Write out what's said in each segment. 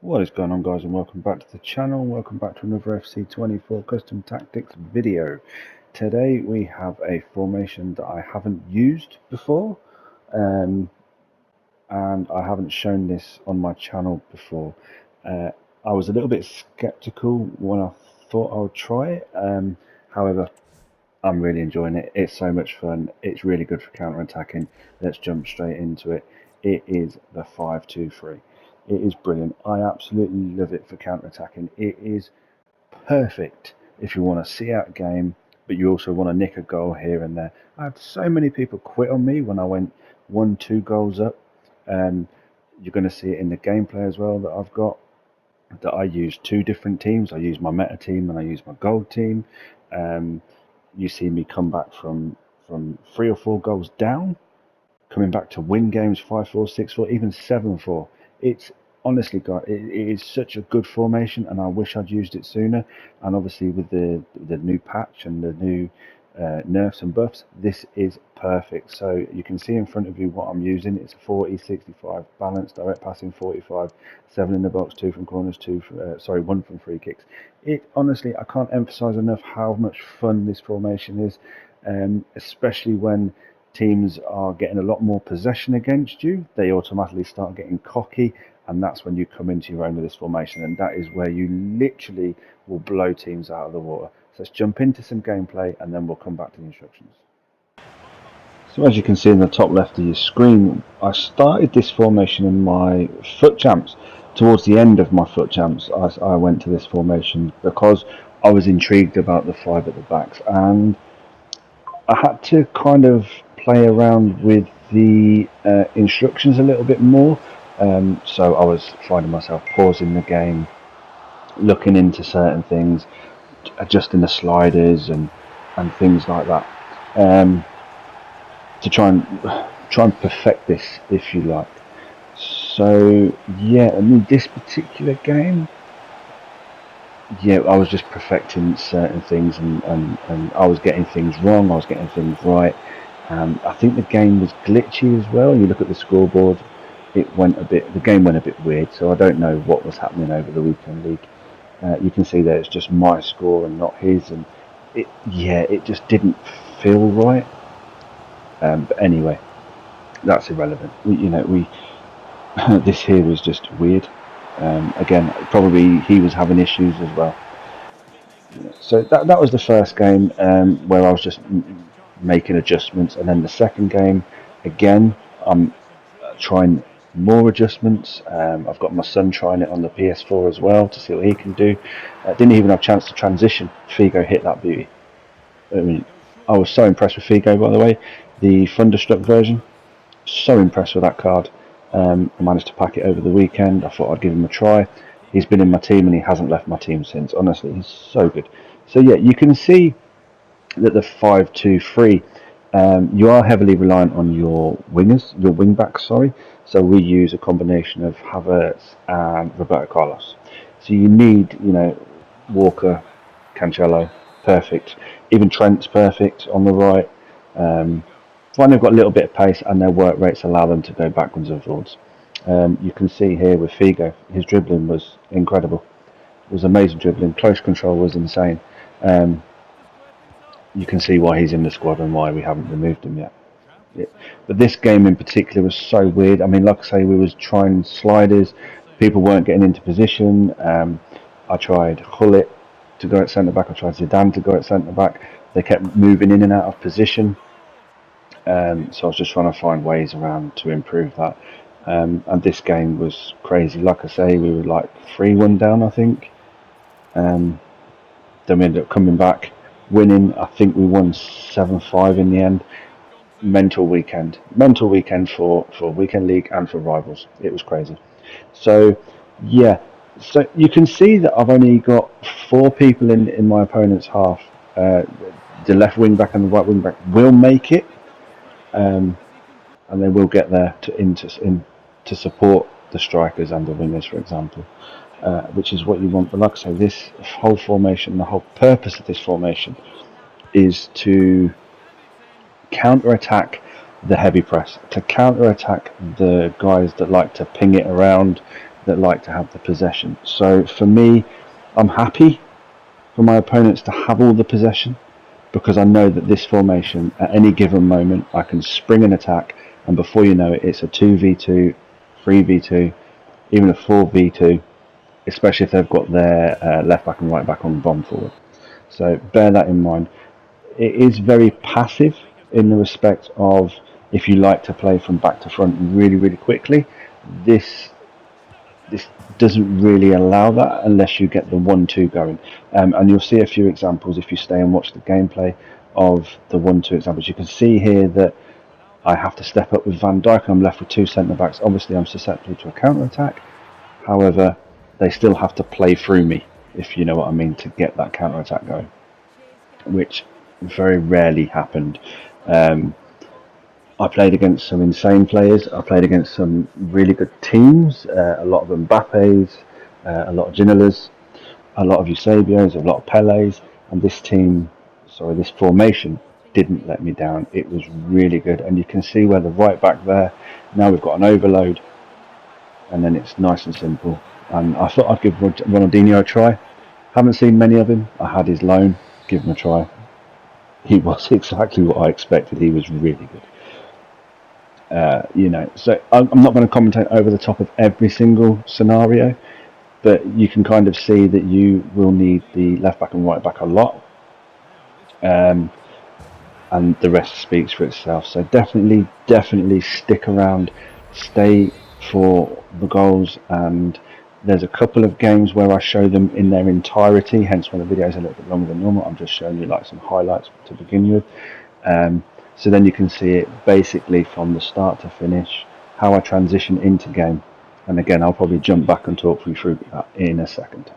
What is going on, guys, and welcome back to the channel. Welcome back to another FC24 custom tactics video. Today we have a formation that I haven't used before, and I haven't shown this on my channel before. I was a little bit skeptical when I thought I would try it. However, I'm really enjoying it. It's so much fun. It's really good for counter-attacking. Let's jump straight into it. It is the 5-2-3. It is brilliant. I absolutely love it for counter-attacking. It is perfect if you want to see out a game, but you also want to nick a goal here and there. I had so many people quit on me when I went 1-2 goals up. You're going to see it in the gameplay as well that I've got. That I use two different teams. I use my meta team and I use my gold team. You see me come back from 3 or 4 goals down, coming back to win games 5-4, 6-4, even 7-4. It's honestly, guys, it is such a good formation, and I wish I'd used it sooner. And obviously, with the new patch and the new nerfs and buffs, this is perfect. So you can see in front of you what I'm using. It's 40, 65 balance, direct passing 45, 7 in the box, 2 from corners, 1 from free kicks. It honestly, I can't emphasize enough how much fun this formation is, especially when teams are getting a lot more possession against you. They automatically start getting cocky, and that's when you come into your own with this formation, and that is where you literally will blow teams out of the water. So let's jump into some gameplay and then we'll come back to the instructions. So as you can see in the top left of your screen, I started this formation in my FUTChamps. Towards the end of my FUTChamps, I went to this formation because I was intrigued about the 5 at the backs, and I had to kind of play around with the instructions a little bit more. So I was finding myself pausing the game, looking into certain things, adjusting the sliders and things like that, to try and perfect this, if you like. So yeah, I mean, this particular game, yeah, I was just perfecting certain things, and I was getting things wrong, I was getting things right. I think the game was glitchy as well. You look at the scoreboard, the game went a bit weird, so I don't know what was happening over the weekend league. You can see that it's just my score and not his, and it just didn't feel right. But anyway, that's irrelevant. This here is just weird. Again, probably he was having issues as well. So that was the first game, where I was just making adjustments, and then the second game, again, I'm trying more adjustments. I've got my son trying it on the PS4 as well to see what he can do. Didn't even have a chance to transition. Figo hit that beauty. I mean, I was so impressed with Figo, by the way. The Thunderstruck version, so impressed with that card. I managed to pack it over the weekend. I thought I'd give him a try. He's been in my team and he hasn't left my team since. Honestly, he's so good. So yeah, you can see that the 5-2-3, you are heavily reliant on your wingers, your wing backs. Sorry. So we use a combination of Havertz and Roberto Carlos. So you need, Walker, Cancelo, perfect. Even Trent's perfect on the right. Fine, they've got a little bit of pace, and their work rates allow them to go backwards and forwards. You can see here with Figo, his dribbling was incredible. It was amazing dribbling. Close control was insane. You can see why he's in the squad and why we haven't removed him yet. But this game in particular was so weird. I mean, like I say, we was trying sliders. People weren't getting into position. I tried Hullet to go at centre back. I tried Zidane to go at centre back. They kept moving in and out of position. So I was just trying to find ways around to improve that. And this game was crazy. Like I say, we were like 3-1 down, I think. Then we ended up coming back, winning. I think we won 7-5 in the end. Mental weekend for weekend league and for rivals. It was crazy. So yeah, so you can see that I've only got 4 people in my opponent's half. The left wing back and the right wing back will make it, and they will get there to support the strikers and the wingers, for example, which is what you want. But like I say, this whole formation, the whole purpose of this formation is to counter-attack the heavy press, to counter-attack the guys that like to ping it around, that like to have the possession. So for me, I'm happy for my opponents to have all the possession, because I know that this formation, at any given moment, I can spring an attack, and before you know it, it's a 2v2, 3v2, even a 4v2, especially if they've got their left back and right back on bomb forward. So bear that in mind. It is very passive in the respect of, if you like to play from back to front really, really quickly, this doesn't really allow that unless you get the 1-2 going. And you'll see a few examples if you stay and watch the gameplay of the 1-2 examples. You can see here that I have to step up with Van Dijk. I'm left with two centre backs. Obviously, I'm susceptible to a counter attack. However, they still have to play through me, if you know what I mean, to get that counter attack going, which very rarely happened. I played against some insane players. I played against some really good teams. A lot of Mbappes, a lot of Ginolas, a lot of Eusebios, a lot of Pelés, and this formation didn't let me down. It was really good, and you can see where the right back there. Now we've got an overload, and then it's nice and simple. And I thought I'd give Ronaldinho a try. Haven't seen many of him. I had his loan. Give him a try. He was exactly what I expected. He was really good. So I'm not going to commentate over the top of every single scenario, but you can kind of see that you will need the left back and right back a lot, and the rest speaks for itself. So definitely stick around, stay for the goals, and there's a couple of games where I show them in their entirety, hence when the video is a little bit longer than normal. I'm just showing you like some highlights to begin with. So then you can see it basically from the start to finish, how I transition into game. And again, I'll probably jump back and talk you through that in a second.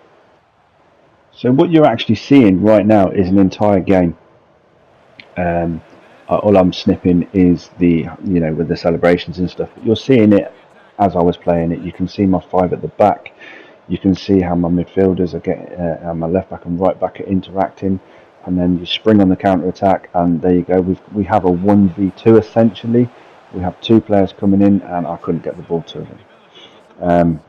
So what you're actually seeing right now is an entire game. All I'm snipping is with the celebrations and stuff. But you're seeing it as I was playing it. You can see my five at the back. You can see how my midfielders are getting, my left back and right back are interacting. And then you spring on the counter attack, and there you go. We have a 1v2 essentially. We have two players coming in, and I couldn't get the ball to them.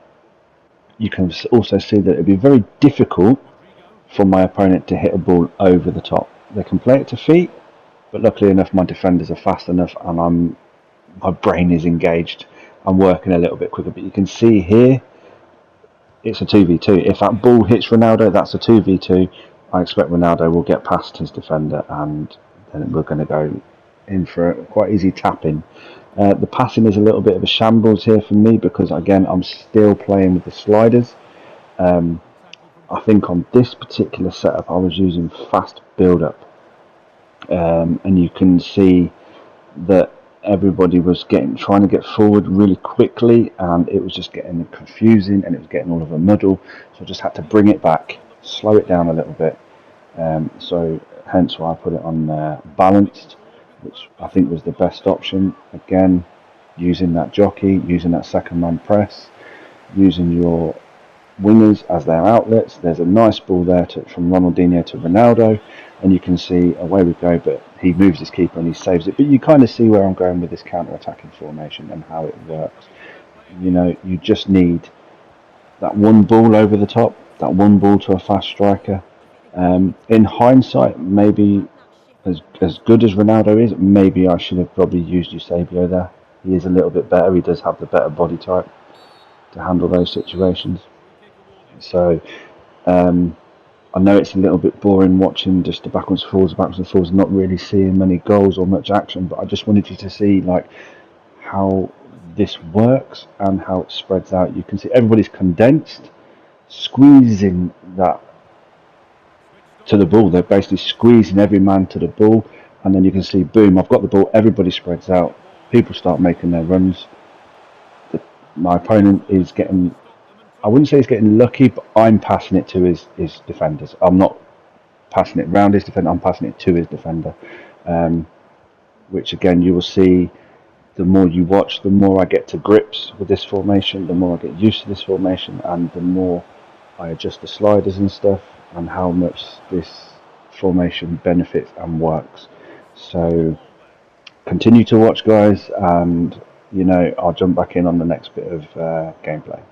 You can also see that it'd be very difficult for my opponent to hit a ball over the top. They can play it to feet, but luckily enough, my defenders are fast enough, and my brain is engaged. I'm working a little bit quicker, but you can see here, it's a 2v2. If that ball hits Ronaldo, that's a 2v2. I expect Ronaldo will get past his defender, and then we're going to go in for a quite easy tap-in. The passing is a little bit of a shambles here for me because, again, I'm still playing with the sliders. I think on this particular setup I was using fast build-up, and you can see that everybody was trying to get forward really quickly, and it was just getting confusing, and it was getting all of a muddle. So I just had to bring it back, slow it down a little bit. So hence why I put it on balanced, which I think was the best option. Again, using that jockey, using that second man press, using your wingers as their outlets. There's a nice ball there from Ronaldinho to Ronaldo, and you can see away we go, but he moves his keeper and he saves it. But you kind of see where I'm going with this counter-attacking formation and how it works. You just need that one ball over the top, that one ball to a fast striker. In hindsight, maybe as good as Ronaldo is, maybe I should have probably used Eusebio there. He is a little bit better. He does have the better body type to handle those situations. So I know it's a little bit boring watching just the backwards and forwards, not really seeing many goals or much action, but I just wanted you to see like how this works and how it spreads out. You can see everybody's condensed, squeezing that to the ball. They're basically squeezing every man to the ball, and then you can see, boom, I've got the ball, everybody spreads out, people start making their runs. My opponent is getting, I wouldn't say he's getting lucky, but I'm passing it to his defenders. I'm not passing it round his defender, I'm passing it to his defender. Which again, you will see, the more you watch, the more I get to grips with this formation, the more I get used to this formation, and the more I adjust the sliders and stuff, and how much this formation benefits and works. So continue to watch, guys, and I'll jump back in on the next bit of gameplay.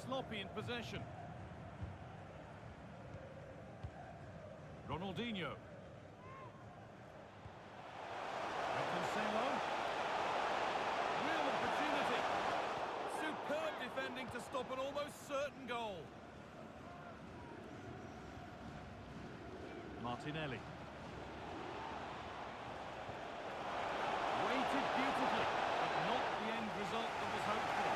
sloppy in possession. Ronaldinho. Cancelo. Real opportunity. Superb defending to stop an almost certain goal. Martinelli. Weighted beautifully, but not the end result that was hoped for.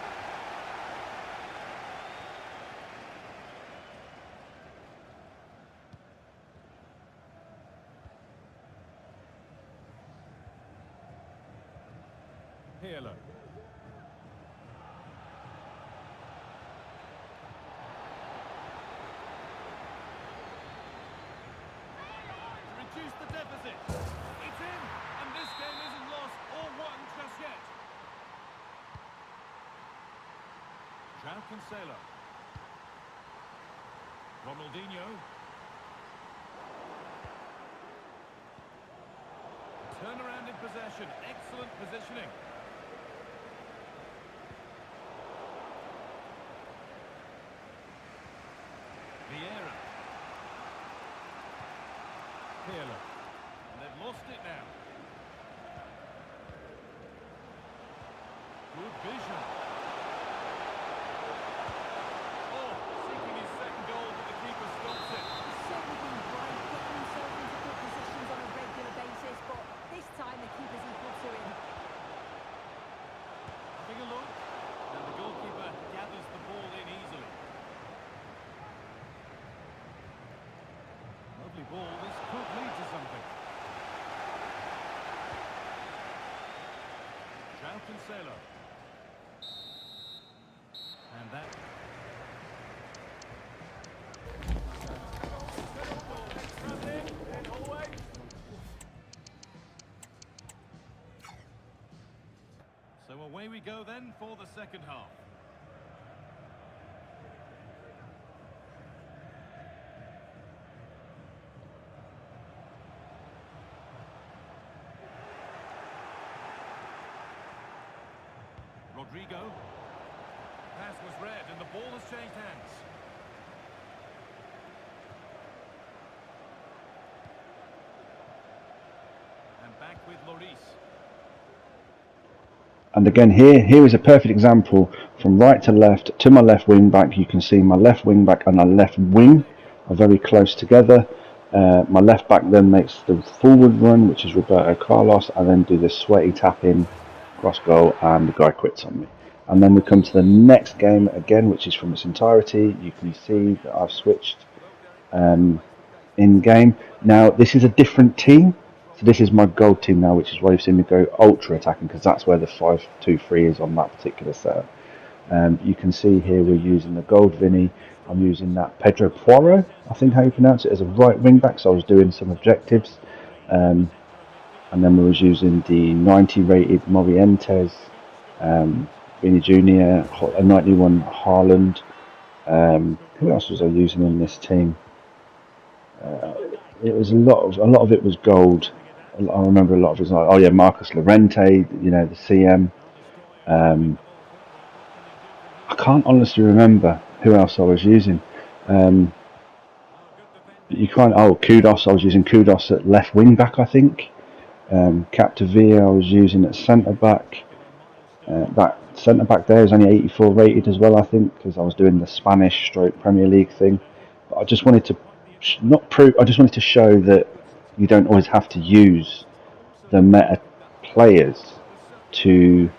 Pirlo. Reduce the deficit. It's in, and this game isn't lost or won just yet. Cancelo. Ronaldinho. Turnaround in possession. Excellent positioning. Vieira. Pirlo. And they've lost it now. Good vision. Oh, seeking his second goal, but the keeper stops it. He's certainly been great, getting himself into good positions on a regular basis, but this time the keeper's equal to him. Having a look, and the goalkeeper gathers the ball in easily. Lovely ball, this could lead to something. Cancelo. And that... So away we go then for the second half. Rodrigo. Pass was read and the ball has changed hands. And back with Lloris. And again here is a perfect example from right to left to my left wing back. You can see my left wing back and my left wing are very close together. My left back then makes the forward run, which is Roberto Carlos, and then do this sweaty tap in, cross goal, and the guy quits on me. And then we come to the next game again, which is from its entirety. You can see that I've switched in game. Now this is a different team. So this is my gold team now, which is why you've seen me go ultra attacking, because that's where the 5-2-3 is on that particular setup. You can see here we're using the gold Vinny. I'm using that Pedro Porro, I think how you pronounce it, as a right wing back. So I was doing some objectives, and then we was using the 90 rated Morientes, Vinny Jr., a 91 Haaland. Who else was I using in this team? It was a lot of it was gold. I remember a lot of it was like, oh yeah, Marcus Llorente, you know, the CM. I can't honestly remember who else I was using. You can't. Oh, Kudos. I was using Kudos at left wing back, I think. Captavia I was using at centre back. That centre back there is only 84 rated as well, I think, because I was doing the Spanish stroke Premier League thing. But I just wanted to not prove. I just wanted to show that you don't always have to use the meta players to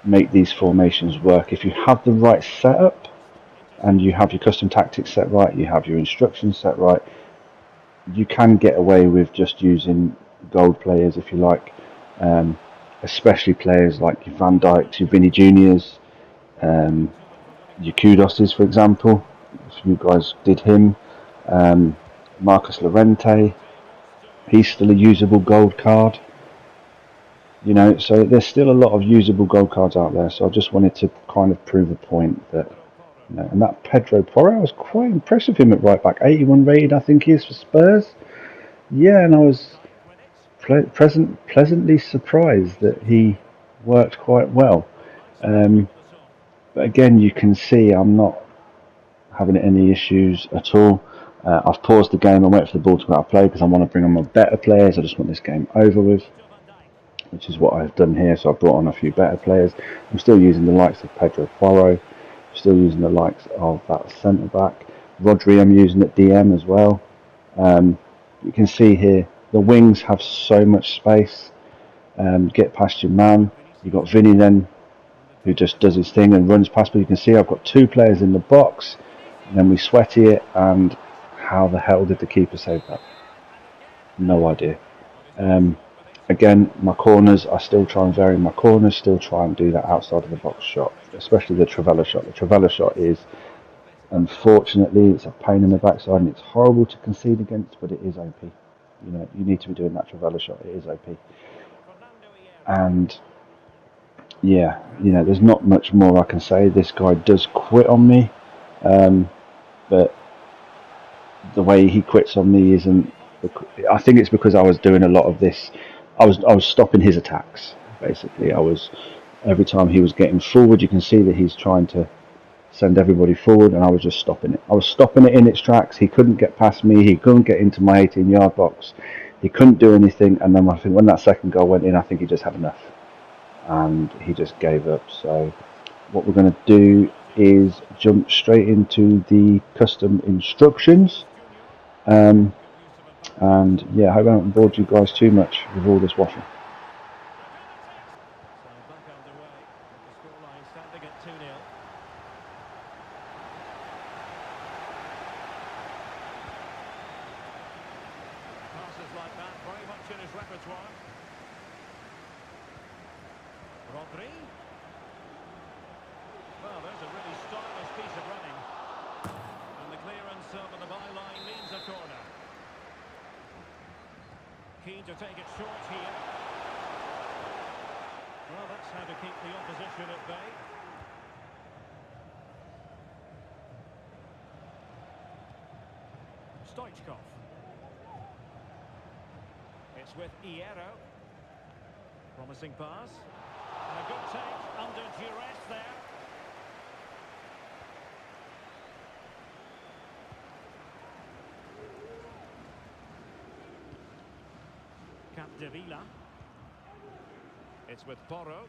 make these formations work. If you have the right setup and you have your custom tactics set right, you have your instructions set right, you can get away with just using gold players if you like, especially players like your Van Dijks, your Vinny Juniors, your Kudoses, for example. If you guys did him, Marcus Llorente, he's still a usable gold card. You know, so there's still a lot of usable gold cards out there. So I just wanted to kind of prove a point that, you know, and that Pedro Porro, I was quite impressed with him at right back. 81 rated, I think he is for Spurs. Yeah, and I was pleasantly surprised that he worked quite well. But again, you can see I'm not having any issues at all. I've paused the game and wait for the ball to go out of play because I want to bring on my better players. I just want this game over with, which is what I've done here. So I've brought on a few better players. I'm still using the likes of Pedro Porro, still using the likes of that centre back. Rodri I'm using at DM as well. You can see here the wings have so much space. Get past your man. You've got Vinny then, who just does his thing and runs past. But you can see I've got two players in the box. And then we sweaty it, and how the hell did the keeper save that? No idea. Again, my corners, I still try and vary my corners, still try and do that outside of the box shot, especially the Travella shot. The Travella shot is, unfortunately, it's a pain in the backside and it's horrible to concede against, but it is OP. You know, you need to be doing that Travella shot, it is OP. And yeah, you know, there's not much more I can say. This guy does quit on me, but the way he quits on me isn't. I think it's because I was doing a lot of this. I was stopping his attacks. Basically, I was every time he was getting forward. You can see that he's trying to send everybody forward, and I was just stopping it. I was stopping it in its tracks. He couldn't get past me. He couldn't get into my 18-yard box. He couldn't do anything. And then I think when that second goal went in, I think he just had enough, and he just gave up. So what we're going to do is jump straight into the custom instructions. And yeah, I hope I don't bore you guys too much with all this waffle. So back underway. The scoreline standing at 2-0. Passes like that, very much in his repertoire. Rodri. Well, there's a really stylish piece of running. And the clearance over the byline means a corner. Keen to take it short here. Well, that's how to keep the opposition at bay. Stoichkov. It's with Hierro. Promising pass. And a good take under duress there. Capdevila. It's with Porro.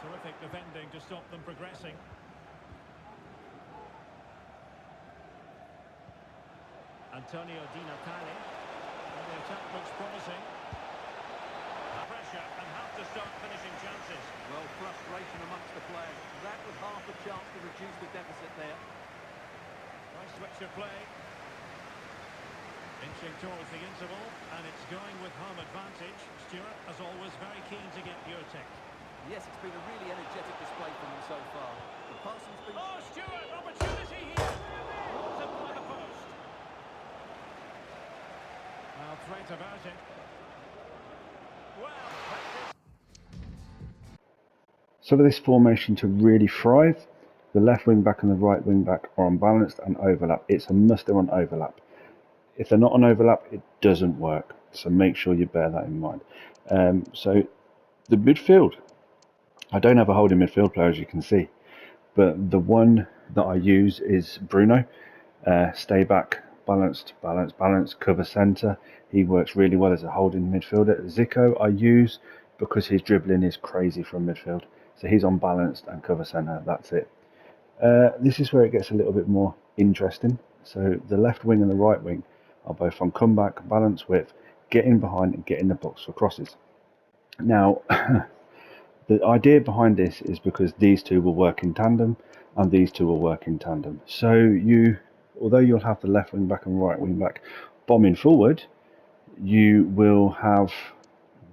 Terrific defending to stop them progressing. Antonio Di Natale. And the attack looks promising. Pressure and have to start finishing chances. Well, frustration amongst the players. That was half a chance to reduce the deficit there. Nice switch of play. Inching towards the interval, and it's going with home advantage. Stuart, as always, very keen to get your take. Yes, it's been a really energetic display from them so far. The passing's been... Oh, Stuart, opportunity here! Watered by the post. Now, threat about it. Well, practice. So for this formation to really thrive, the left wing back and the right wing back are unbalanced and overlap. It's a must they're on overlap. If they're not on overlap, it doesn't work. So make sure you bear that in mind. So the midfield, I don't have a holding midfield player, as you can see, but the one that I use is Bruno. Stay back, balanced, cover centre. He works really well as a holding midfielder. Zico I use because his dribbling is crazy from midfield. So he's on balanced and cover centre, that's it. This is where it gets a little bit more interesting. So the left wing and the right wing are both on comeback, balance width, get in behind and get in the box for crosses. Now, the idea behind this is because these two will work in tandem and these two will work in tandem. So although you'll have the left wing back and right wing back bombing forward, you will have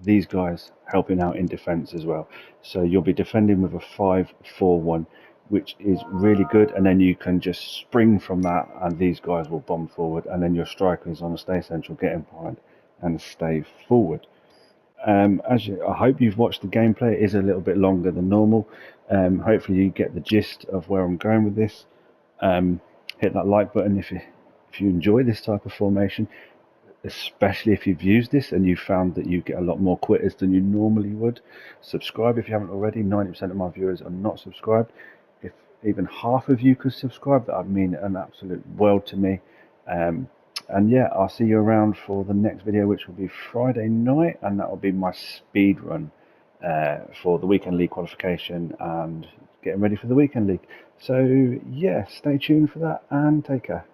these guys helping out in defence as well. So you'll be defending with a 5-4-1, which is really good, and then you can just spring from that and these guys will bomb forward, and then your striker is on a stay central, get in behind and stay forward. I hope you've watched the gameplay. It is a little bit longer than normal. Hopefully you get the gist of where I'm going with this. Hit that like button if you enjoy this type of formation. especially if you've used this and you found that you get a lot more quitters than you normally would. Subscribe if you haven't already. 90% of my viewers are not subscribed. If even half of you could subscribe, that would mean an absolute world to me. And yeah, I'll see you around for the next video, which will be Friday night, and that will be my speed run for the weekend league qualification and getting ready for the weekend league. So yeah, stay tuned for that and take care.